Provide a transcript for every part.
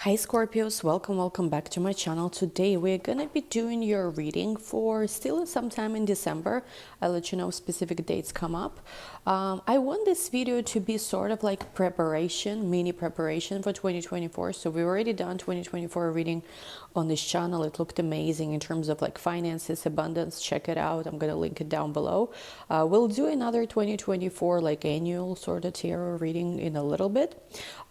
Hi Scorpios, welcome back to my channel. Today we're gonna be doing your reading for still sometime in December. I'll let you know specific dates come up. I want this video to be sort of like preparation, mini preparation for 2024. So we've already done 2024 reading on this channel. It looked amazing in terms of like finances, abundance. Check it out. I'm gonna link it down below. We'll do another 2024 like annual sort of tarot reading in a little bit.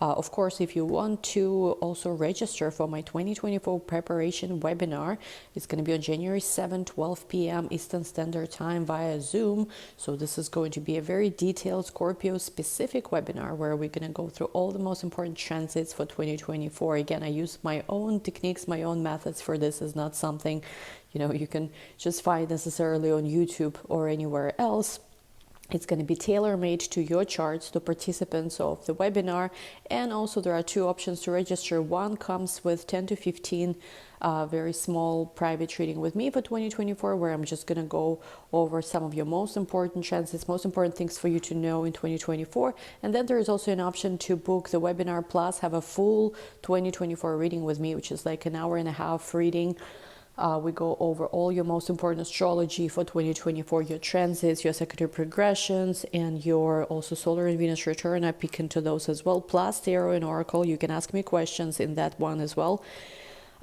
Of course, if you want to also register for my 2024 preparation webinar, it's going to be on January 7, 12 p.m. Eastern Standard Time via Zoom. So this is going to be a very detailed Scorpio specific webinar where we're going to go through all the most important transits for 2024. Again, I use my own techniques, my own methods for this. Is not something, you can just find necessarily on YouTube or anywhere else. It's going to be tailor-made to your charts, to participants of the webinar. And also there are two options to register. One comes with 10 to 15 very small private reading with me for 2024, where I'm just going to go over some of your most important transits, most important things for you to know in 2024. And then there is also an option to book the webinar plus have a full 2024 reading with me, which is like an hour and a half reading. We go over all your most important astrology for 2024, your transits, your secondary progressions, and your also solar and Venus return. I peek into those as well, plus tarot and oracle. You can ask me questions in that one as well.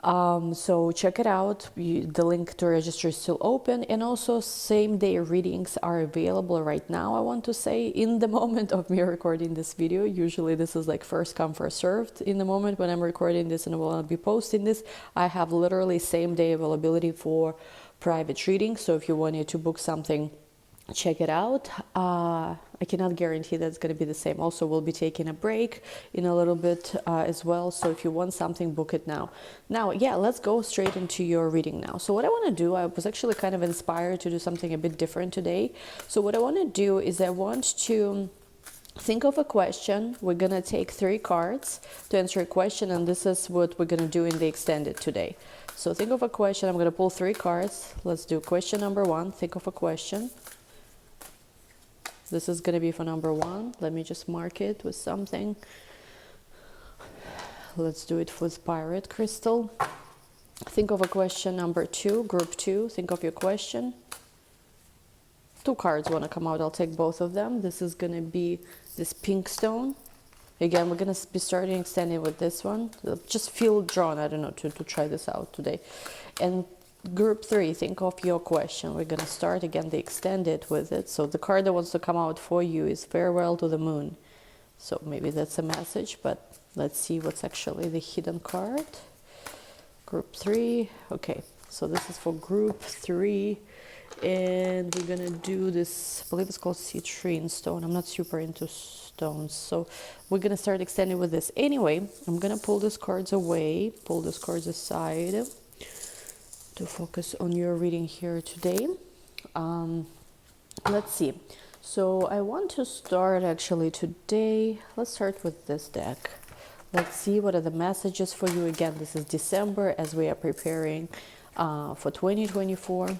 So check it out. The link to register is still open, and also same day readings are available right now. I want to say in the moment of me recording this video, usually this is like first come first served. In the moment when I'm recording this and I will be posting this, I have literally same day availability for private reading. So if you wanted to book something, check it out. I cannot guarantee that it's going to be the same. Also, we'll be taking a break in a little bit as well. So if you want something, book it now. Now, yeah, let's go straight into your reading now. So what I want to do, I was actually kind of inspired to do something a bit different today. So what I want to do is I want to think of a question. We're going to take 3 cards to answer a question, and this is what we're going to do in the extended today. So think of a question. I'm going to pull 3 cards. Let's do question number 1. Think of a question. This is going to be for number 1. Let me just mark it with something. Let's do it with Pirate Crystal. Think of a question number 2, group 2. Think of your question. 2 cards want to come out. I'll take both of them. This is going to be this pink stone. Again, we're going to be starting extending with this one. Just feel drawn, I don't know, to try this out today. And group 3, think of your question. We're going to start again the extended with it. So the card that wants to come out for you is Farewell to the Moon. So maybe that's a message, but let's see what's actually the hidden card. Group 3. Okay, so this is for group 3. And we're going to do this, I believe it's called citrine stone. I'm not super into stones. So we're going to start extending with this. Anyway, I'm going to pull these cards away, pull these cards aside, to focus on your reading here today. Let's see. So I want to start actually today. Let's start with this deck. Let's see what are the messages for you. Again, this is December as we are preparing for 2024.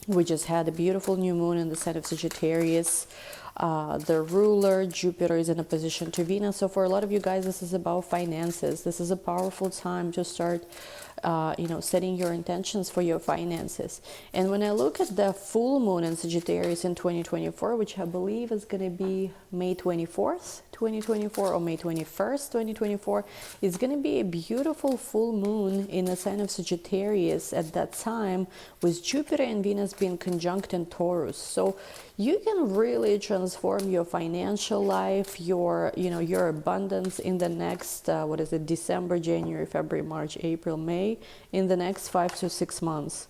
We just had a beautiful new moon in the sign of Sagittarius. The ruler, Jupiter, is in opposition to Venus. So for a lot of you guys, this is about finances. This is a powerful time to start setting your intentions for your finances. And when I look at the full moon in Sagittarius in 2024, which I believe is going to be May 24th, 2024, or May 21st, 2024, it's going to be a beautiful full moon in the sign of Sagittarius at that time, with Jupiter and Venus being conjunct in Taurus. So you can really transform your financial life, your abundance in the next, December, January, February, March, April, May, in the next 5 to 6 months.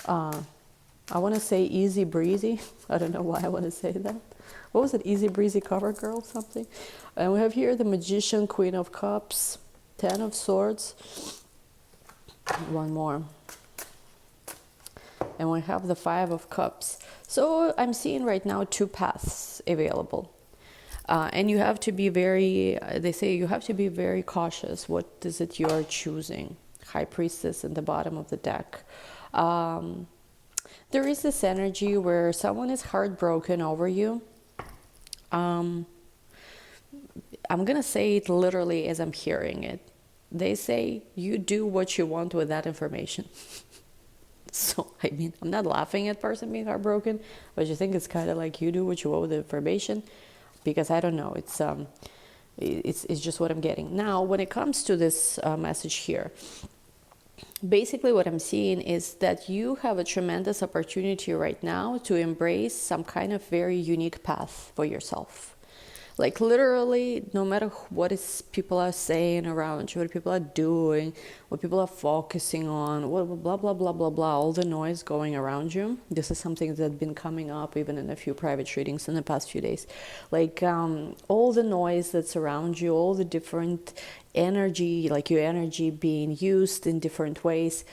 I want to say easy breezy. I don't know why I want to say that. What was it? Easy breezy cover girl something. And we have here the Magician, Queen of Cups, 10 of Swords. One more. And we have the 5 of Cups. So I'm seeing right now 2 paths available. And you have to be very, they say you have to be very cautious. What is it you are choosing? High Priestess in the bottom of the deck. There is this energy where someone is heartbroken over you. I'm gonna say it literally as I'm hearing it. They say you do what you want with that information. So, I mean, I'm not laughing at person being heartbroken, but I think it's kind of like you do what you want with the information, because I don't know, it's just what I'm getting. Now, when it comes to this message here, basically what I'm seeing is that you have a tremendous opportunity right now to embrace some kind of very unique path for yourself. Like literally, no matter what is people are saying around you, what people are doing, what people are focusing on, what blah blah blah blah blah, all the noise going around you. This is something that's been coming up even in a few private readings in the past few days. Like all the noise that's around you, all the different energy, like your energy being used in different ways.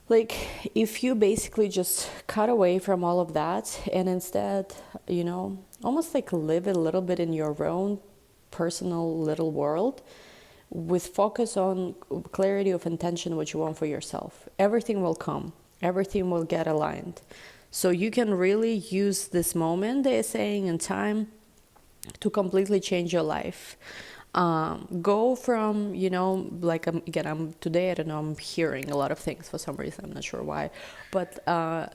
Like if you basically just cut away from all of that and instead, you know, almost like live a little bit in your own personal little world with focus on clarity of intention, what you want for yourself, everything will come, everything will get aligned. So you can really use this moment, they're saying, in time to completely change your life. Go from, you know, like again, today, I don't know, I'm hearing a lot of things for some reason, I'm not sure why, but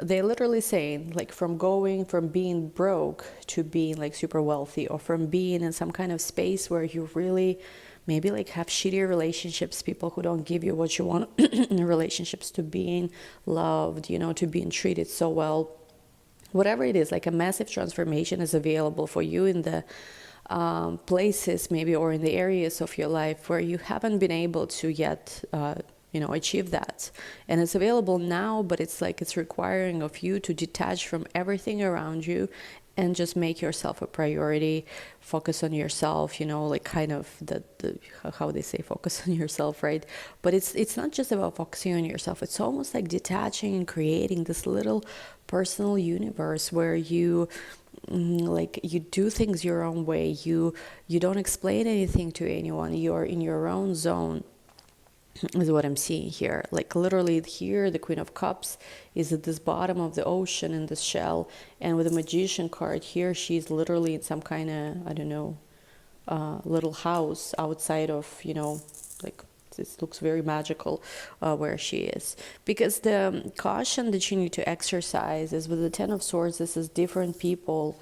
they're literally saying like from going from being broke to being like super wealthy, or from being in some kind of space where you really maybe like have shitty relationships, people who don't give you what you want in relationships, to being loved, you know, to being treated so well. Whatever it is, like a massive transformation is available for you in the places maybe, or in the areas of your life where you haven't been able to yet you know, achieve that. And it's available now, but it's like it's requiring of you to detach from everything around you and just make yourself a priority, focus on yourself, you know, like kind of the how they say focus on yourself, right? But it's not just about focusing on yourself, it's almost like detaching and creating this little personal universe where you like you do things your own way, you don't explain anything to anyone, you're in your own zone, is what I'm seeing here. Like literally here, the Queen of Cups is at this bottom of the ocean in this shell, and with the Magician card here, she's literally in some kind of, I don't know, little house outside of, you know, like this looks very magical where she is. Because the caution that you need to exercise is with the Ten of Swords, this is different people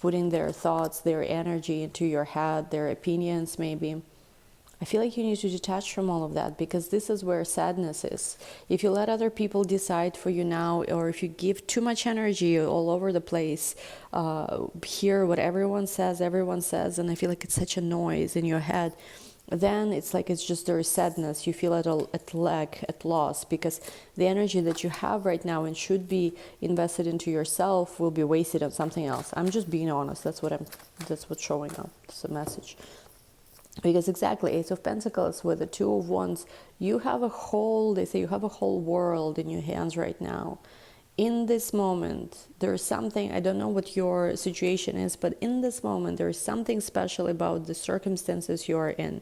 putting their thoughts, their energy into your head, their opinions maybe. I feel like you need to detach from all of that, because this is where sadness is. If you let other people decide for you now, or if you give too much energy all over the place, hear what everyone says, and I feel like it's such a noise in your head, then it's like it's just there is sadness. You feel at lack, at loss, because the energy that you have right now and should be invested into yourself will be wasted on something else. I'm just being honest. That's what's showing up. It's a message. Because exactly, Ace of Pentacles with the Two of Wands, you have they say you have a whole world in your hands right now. In this moment, there is something, I don't know what your situation is, but in this moment, there is something special about the circumstances you are in.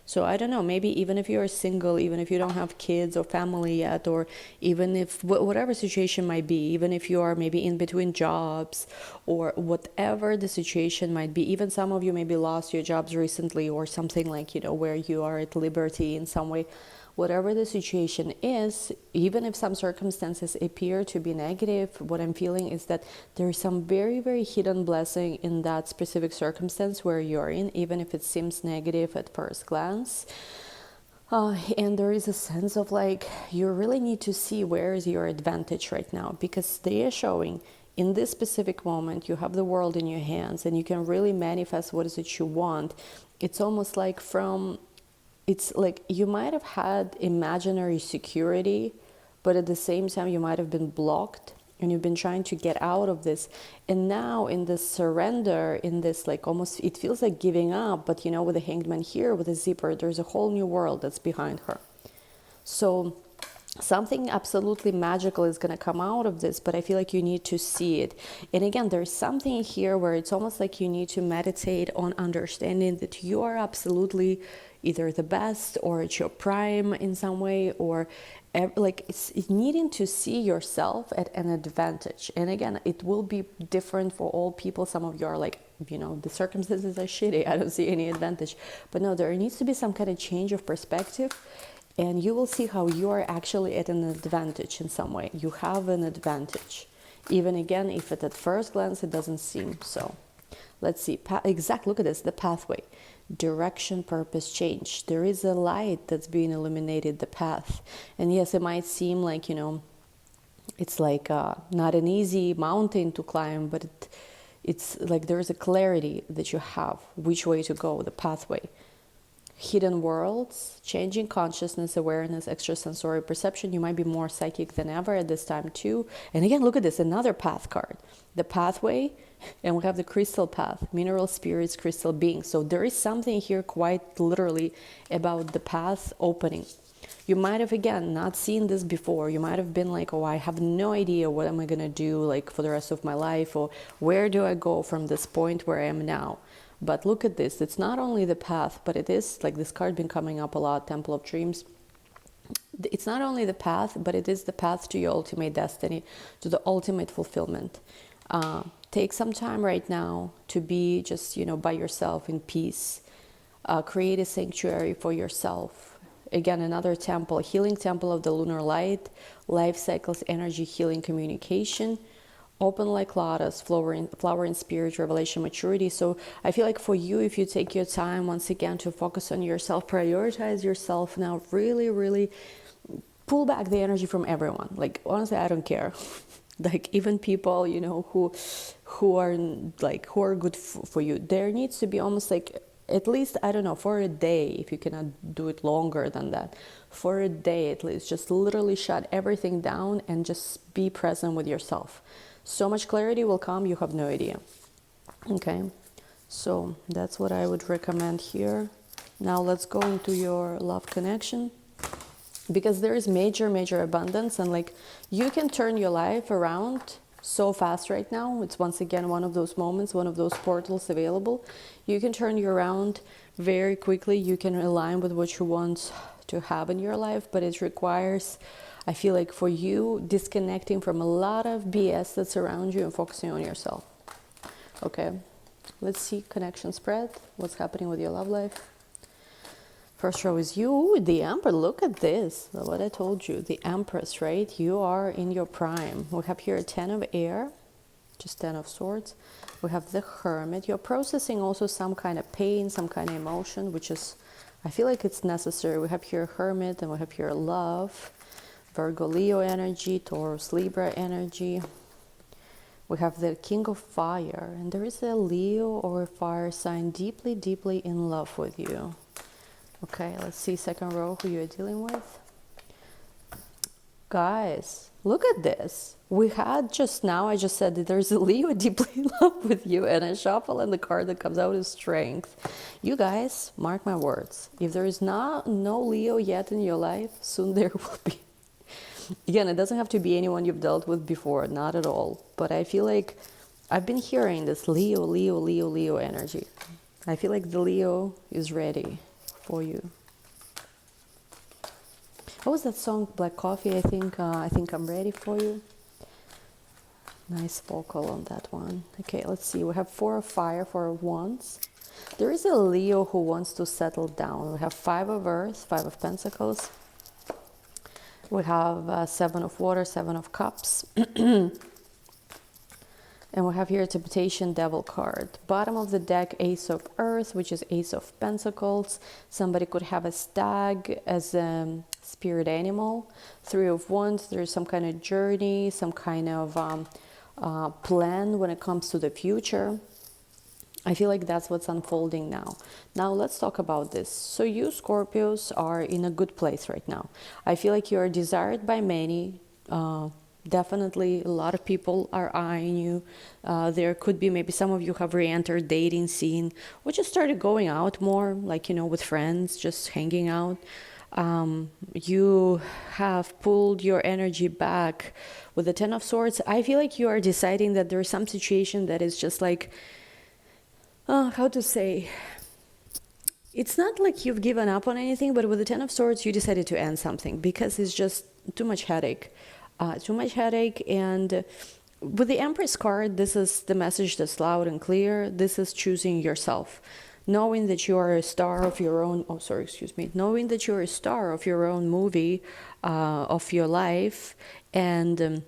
So I don't know, maybe even if you are single, even if you don't have kids or family yet, or even if whatever situation might be, even if you are maybe in between jobs, or whatever the situation might be, even some of you maybe lost your jobs recently, or something like, you know, where you are at liberty in some way. Whatever the situation is, even if some circumstances appear to be negative, what I'm feeling is that there is some very, very hidden blessing in that specific circumstance where you're in, even if it seems negative at first glance. And there is a sense of like, you really need to see where is your advantage right now, because they are showing in this specific moment, you have the world in your hands and you can really manifest what is it you want. It's almost like it's like you might have had imaginary security, but at the same time you might have been blocked and you've been trying to get out of this. And now in this surrender, in this like almost, it feels like giving up, but you know, with the Hanged Man here, with the zipper, there's a whole new world that's behind her. So something absolutely magical is going to come out of this, but I feel like you need to see it. And again, there's something here where it's almost like you need to meditate on understanding that you are absolutely either the best or at your prime in some way, or like it's needing to see yourself at an advantage. And again, it will be different for all people. Some of you are like, the circumstances are shitty, I don't see any advantage. But no, there needs to be some kind of change of perspective, and you will see how you are actually at an advantage in some way. You have an advantage, even again, if at first glance it doesn't seem so. Let's see, look at this, the pathway, direction, purpose, change. There is a light that's being illuminated, the path. And yes, it might seem like, it's like not an easy mountain to climb, but it's like there's a clarity that you have, which way to go, the pathway. Hidden worlds, changing consciousness, awareness, extrasensory perception. You might be more psychic than ever at this time too. And again, look at this, another path card. The pathway, and we have the crystal path, mineral spirits, crystal beings. So there is something here quite literally about the path opening. You might have, again, not seen this before. You might have been like, oh, I have no idea what am I going to do like for the rest of my life, or where do I go from this point where I am now. But look at this, it's not only the path, but it is, like this card been coming up a lot, Temple of Dreams. It's not only the path, but it is the path to your ultimate destiny, to the ultimate fulfillment. Take some time right now to be just, by yourself in peace. Create a sanctuary for yourself. Again, another temple, healing temple of the lunar light, life cycles, energy, healing, communication. Open like lotus, flower in spirit, revelation, maturity. So I feel like for you, if you take your time once again to focus on yourself, prioritize yourself now, really, really pull back the energy from everyone. Like, honestly, I don't care. Like, even people, who are good for you. There needs to be almost like, at least, I don't know, for a day, if you cannot do it longer than that, for a day at least, just literally shut everything down and just be present with yourself. So much clarity will come, you have no idea. Okay, so that's what I would recommend here. Now let's go into your love connection, because there is major abundance, and like you can turn your life around so fast right now. It's once again one of those moments, one of those portals available. You can turn you around very quickly. You can align with what you want to have in your life, but it requires, I feel like, for you, disconnecting from a lot of BS that's around you and focusing on yourself. Okay, let's see connection spread. What's happening with your love life? First row is you. Ooh, the Emperor. Look at this. What I told you. The Empress, right? You are in your prime. We have here a 10 of air, just 10 of swords. We have the Hermit. You're processing also some kind of pain, some kind of emotion, which is, I feel like it's necessary. We have here Hermit, and we have here love. Virgo, Leo energy, Taurus, Libra energy. We have the King of Fire, and there is a Leo or a fire sign deeply in love with you. Okay, let's see second row who you're dealing with. Guys, look at this. We had just now, I just said that there's a Leo deeply in love with you, and I shuffle, and the card that comes out is Strength. You guys, mark my words. If there is no Leo yet in your life, soon there will be. Again, it doesn't have to be anyone you've dealt with before, not at all. But I feel like I've been hearing this Leo energy. I feel like the Leo is ready for you. What was that song? Black Coffee, I think I'm ready for you. Nice vocal on that one. Okay, let's see. We have 4 of fire, 4 of wands. There is a Leo who wants to settle down. We have 5 of earth, 5 of pentacles. We have 7 of water, 7 of cups. And we have here a temptation devil card. Bottom of the deck, ace of earth, which is ace of pentacles. Somebody could have a stag as a spirit animal. 3 of wands, there's some kind of journey, some kind of plan when it comes to the future. I feel like that's what's unfolding now. Now let's talk about this. So you Scorpios are in a good place right now. I feel like you are desired by many. Definitely, a lot of people are eyeing you. There could be maybe some of you have re-entered dating scene, or just started going out more, like, with friends, just hanging out. You have pulled your energy back with the Ten of Swords. I feel like you are deciding that there is some situation that is just like, how to say, it's not like you've given up on anything, but with the Ten of Swords, you decided to end something because it's just too much headache. And with the Empress card, this is the message that's loud and clear. This is choosing yourself, knowing that you are a star of your own. Oh, sorry, excuse me. Knowing that you're a star of your own movie, of your life, and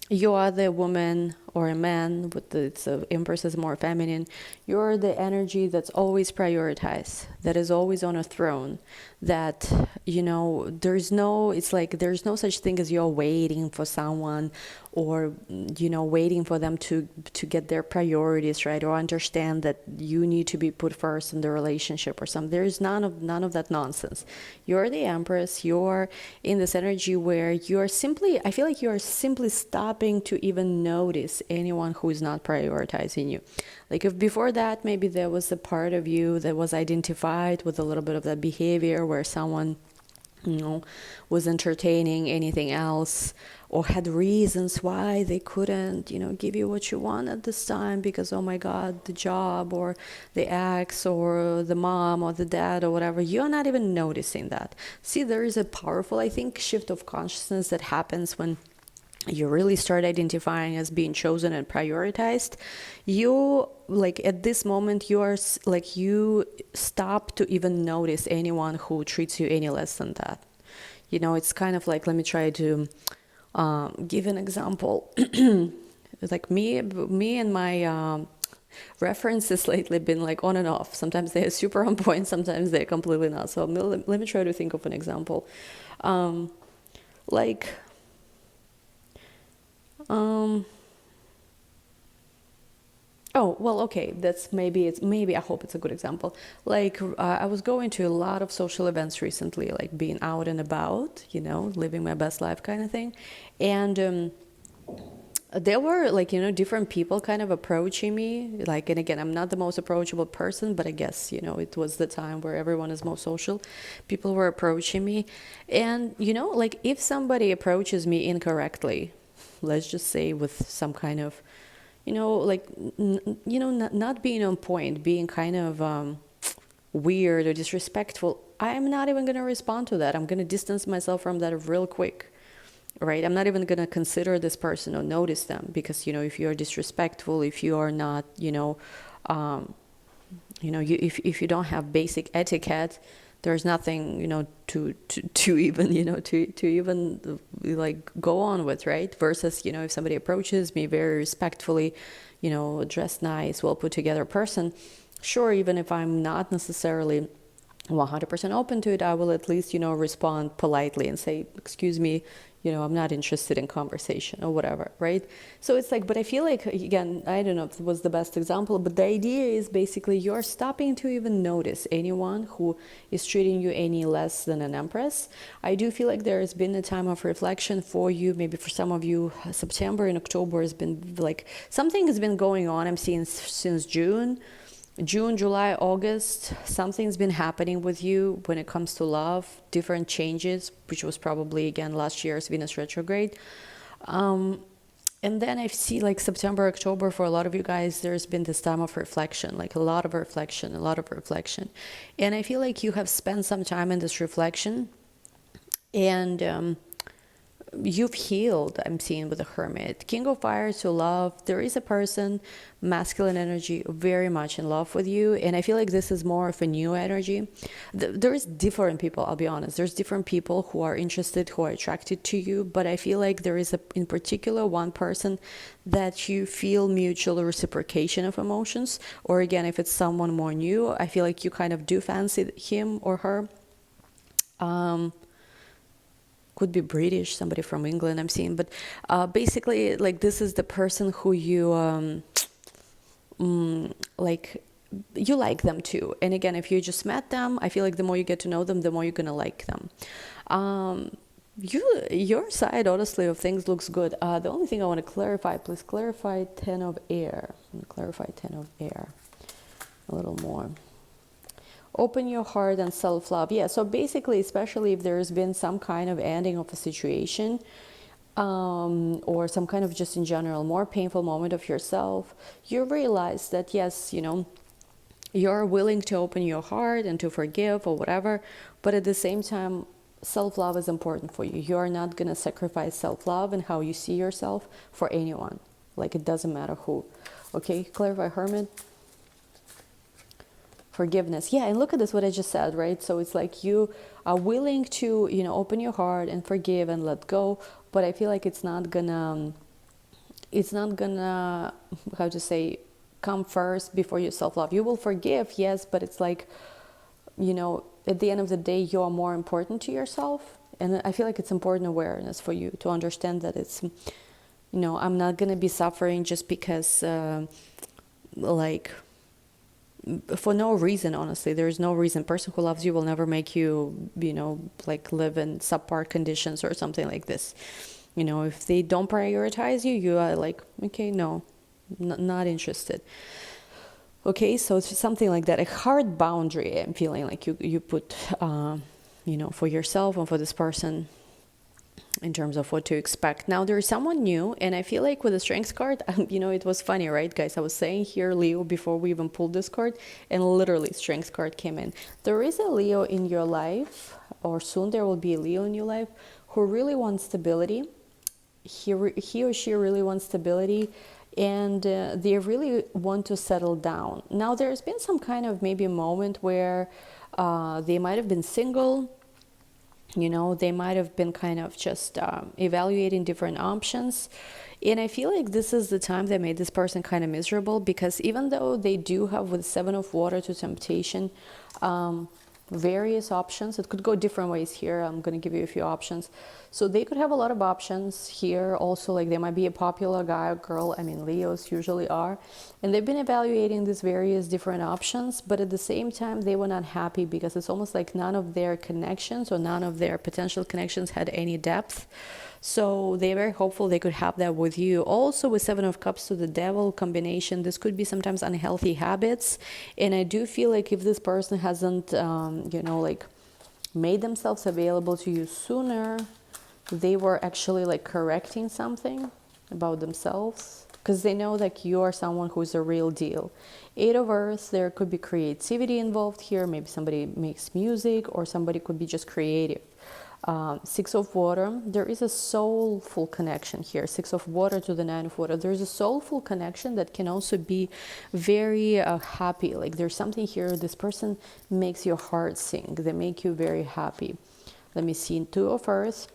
you are the woman or a man with the Empress is more feminine. You're the energy that's always prioritized, that is always on a throne, that there's no, it's like there's no such thing as you're waiting for someone, or waiting for them to get their priorities right, or understand that you need to be put first in the relationship or something. There's none of that nonsense. You're the Empress. You're in this energy where you're simply, I feel like you're simply stopping to even notice anyone who is not prioritizing you. Like if before that maybe there was a part of you that was identified with a little bit of that behavior where someone was entertaining anything else, or had reasons why they couldn't give you what you want at this time because, oh my god, the job or the ex or the mom or the dad or whatever, you're not even noticing that. See, there is a powerful, I think, shift of consciousness that happens when you really start identifying as being chosen and prioritized. You, like at this moment, you are like, you stop to even notice anyone who treats you any less than that. It's kind of like, let me try to give an example. Like me and my references lately been like on and off. Sometimes they're super on point, sometimes they're completely not. So let me try to think of an example. Oh, well, okay, that's maybe I hope it's a good example. Like I was going to a lot of social events recently, like being out and about, living my best life kind of thing. And there were like, different people kind of approaching me. Like, and again, I'm not the most approachable person, but I guess, it was the time where everyone is most social. People were approaching me. And, like if somebody approaches me incorrectly, let's just say with some kind of, like, not being on point, being kind of weird or disrespectful, I'm not even going to respond to that. I'm going to distance myself from that real quick, right? I'm not even going to consider this person or notice them because, if you're disrespectful, if you are not, if you don't have basic etiquette, there's nothing, to even, to even like go on with, right? Versus, if somebody approaches me very respectfully, dressed nice, well put together person, sure, even if I'm not necessarily 100% open to it, I will at least, respond politely and say, excuse me, I'm not interested in conversation or whatever, right? So it's like, but I feel like, again, I don't know if it was the best example, but the idea is basically you're stopping to even notice anyone who is treating you any less than an Empress. I do feel like there has been a time of reflection for you. Maybe for some of you, September and October has been like, something has been going on. I'm seeing since June, July, August, something's been happening with you when it comes to love, different changes, which was probably, again, last year's Venus retrograde. And then I see like September, October, for a lot of you guys, there's been this time of reflection, like a lot of reflection. And I feel like you have spent some time in this reflection, and you've healed. I'm seeing with the Hermit. King of Fire to love. There is a person, masculine energy, very much in love with you. And I feel like this is more of a new energy. There is different people, I'll be honest. There's different people who are interested, who are attracted to you. But I feel like there is, in particular, one person that you feel mutual reciprocation of emotions. Or again, if it's someone more new, I feel like you kind of do fancy him or her. Could be British, somebody from England I'm seeing, but basically, like, this is the person who you like, you like them too. And again, if you just met them, I feel like the more you get to know them, the more you're gonna like them. your side, honestly, of things looks good. The only thing I want to clarify, please clarify 10 of air. I'm going to clarify 10 of air a little more. Open your heart and self-love. Yeah, so basically, especially if there's been some kind of ending of a situation, or some kind of just in general more painful moment of yourself, you realize that yes, you're willing to open your heart and to forgive or whatever, but at the same time, self-love is important for you. You're not going to sacrifice self-love and how you see yourself for anyone. Like, it doesn't matter who. Okay, clarify Hermit. Forgiveness. Yeah, and look at this, what I just said, right? So it's like you are willing to, open your heart and forgive and let go, but I feel like it's not gonna, how to say, come first before your self-love. You will forgive, yes, but it's like, at the end of the day, you are more important to yourself. And I feel like it's important awareness for you to understand that it's, I'm not going to be suffering just because, for no reason, honestly. There is no reason. Person who loves you will never make you, live in subpar conditions or something like this. If they don't prioritize you, you are like, okay, no, not interested. Okay, so it's something like that, a hard boundary. I'm feeling like you put, for yourself and for this person in terms of what to expect. Now there is someone new, and I feel like with the Strength card, it was funny, right, guys? I was saying here Leo before we even pulled this card, and literally Strength card came in. There is a Leo in your life, or soon there will be a Leo in your life, who really wants stability. He or she really wants stability, and they really want to settle down. Now there's been some kind of maybe moment where they might have been single. They might have been kind of just evaluating different options. And I feel like this is the time that made this person kind of miserable, because even though they do have, with Seven of Water to Temptation, various options, it could go different ways here. I'm going to give you a few options. So they could have a lot of options here. Also, like, they might be a popular guy or girl. I mean, Leos usually are. And they've been evaluating these various different options, but at the same time, they were not happy, because it's almost like none of their connections or none of their potential connections had any depth. So they're very hopeful they could have that with you. Also, with Seven of Cups to the Devil combination, this could be sometimes unhealthy habits. And I do feel like if this person hasn't, made themselves available to you sooner, they were actually like correcting something about themselves, because they know that you are someone who's a real deal. Eight of Earth, there could be creativity involved here. Maybe somebody makes music, or somebody could be just creative. Six of Water, there is a soulful connection here. Six of Water to the Nine of Water, there's a soulful connection that can also be very happy. Like, there's something here, this person makes your heart sing, they make you very happy. Let me see. Two of Earth,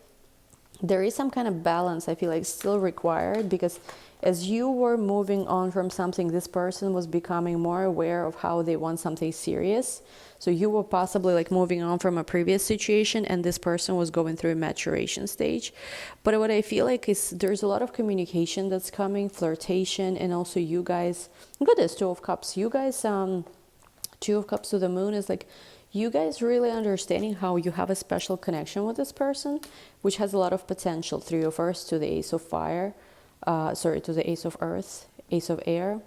there is some kind of balance, I feel like, still required, because as you were moving on from something, this person was becoming more aware of how they want something serious. So you were possibly like moving on from a previous situation, and this person was going through a maturation stage. But what I feel like is there's a lot of communication that's coming, flirtation, and also you guys, look at this, Two of Cups. You guys, Two of Cups to the Moon is like, you guys really understanding how you have a special connection with this person, which has a lot of potential. Three of Earth to the Ace of Fire. To the Ace of Earth, Ace of Air.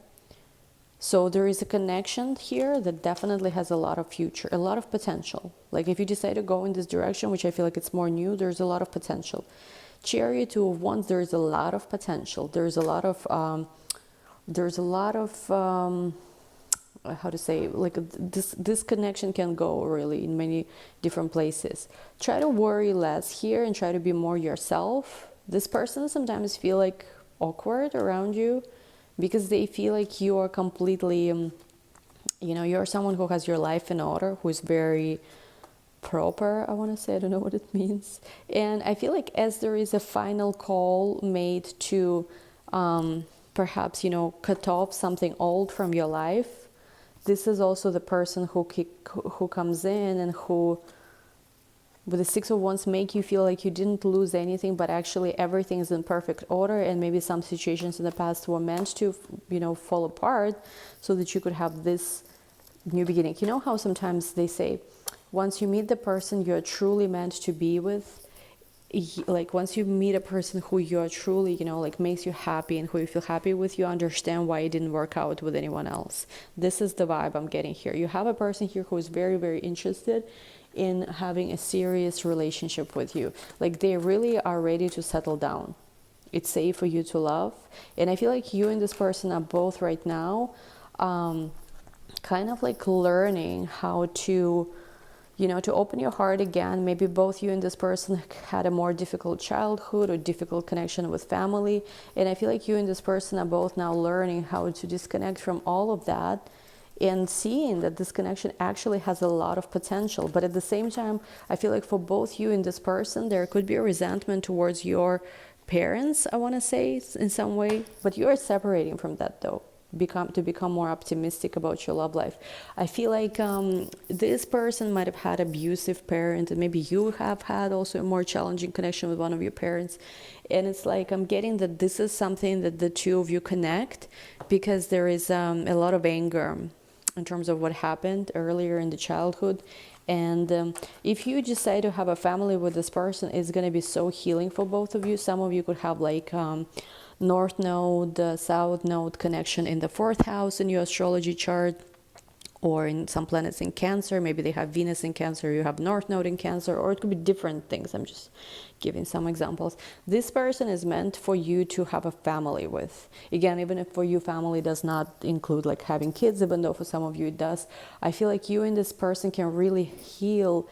So there is a connection here that definitely has a lot of future, a lot of potential. Like, if you decide to go in this direction, which I feel like it's more new, there's a lot of potential. Chariot, Two of Wands, there's a lot of potential. There's a lot of, how to say, like, this connection can go really in many different places. Try to worry less here and try to be more yourself. This person sometimes feel like awkward around you, because they feel like you are completely, you're someone who has your life in order, who is very proper, I want to say. I don't know what it means. And I feel like as there is a final call made to perhaps, cut off something old from your life, this is also the person who comes in and who, with the Six of Wands, make you feel like you didn't lose anything, but actually everything is in perfect order, and maybe some situations in the past were meant to, fall apart, so that you could have this new beginning. You know how sometimes they say, once you meet the person you're truly meant to be with, like once you meet a person who you are truly, you know, like makes you happy and who you feel happy with, you understand why it didn't work out with anyone else. This is the vibe I'm getting here. You have a person here who is very, very interested in having a serious relationship with you. Like they really are ready to settle down. It's safe for you to love. And I feel like you and this person are both right now kind of like learning how to, you know, to open your heart again. Maybe both you and this person had a more difficult childhood or difficult connection with family. And I feel like you and this person are both now learning how to disconnect from all of that and seeing that this connection actually has a lot of potential. But at the same time, I feel like for both you and this person, there could be a resentment towards your parents, I want to say, in some way. But you are separating from that though. To become more optimistic about your love life. I feel like this person might have had abusive parents, and maybe you have had also a more challenging connection with one of your parents. And it's like I'm getting that this is something that the two of you connect, because there is a lot of anger in terms of what happened earlier in the childhood. And if you decide to have a family with this person, it's going to be so healing for both of you. Some of you could have like North Node, South Node connection in the 4th house in your astrology chart, or in some planets in Cancer. Maybe they have Venus in Cancer, you have North Node in Cancer, or it could be different things. I'm just giving some examples. This person is meant for you to have a family with. Again, even if for you family does not include like having kids, even though for some of you it does, I feel like you and this person can really heal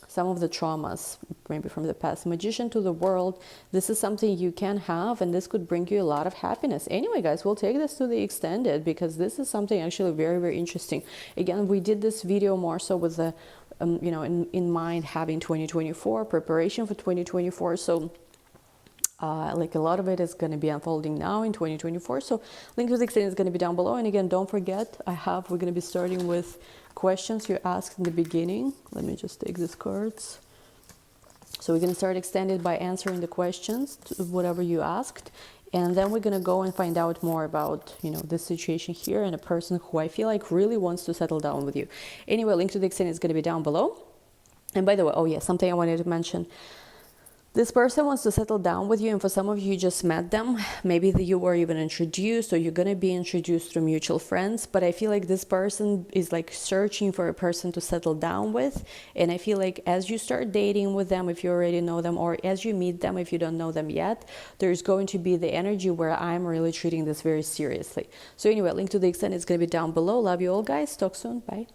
some of the traumas, maybe from the past. Magician to the world, this is something you can have, and this could bring you a lot of happiness. Anyway, guys, we'll take this to the extended, because this is something actually very, very interesting. Again, we did this video more so with the, you know, in mind having 2024, preparation for 2024. So like a lot of it is going to be unfolding now in 2024. So link to the extended is going to be down below. And again, don't forget, we're going to be starting with questions you asked in the beginning. Let me just take these cards. So we're going to start extended by answering the questions, whatever you asked. And then we're going to go and find out more about, you know, this situation here and a person who I feel like really wants to settle down with you. Anyway, link to the extended is going to be down below. And by the way, oh yeah, something I wanted to mention. This person wants to settle down with you, and for some of you, you just met them. Maybe you were even introduced, or you're going to be introduced through mutual friends. But I feel like this person is like searching for a person to settle down with. And I feel like as you start dating with them, if you already know them, or as you meet them, if you don't know them yet, there's going to be the energy where I'm really treating this very seriously. So anyway, link to the extended is going to be down below. Love you all, guys. Talk soon. Bye.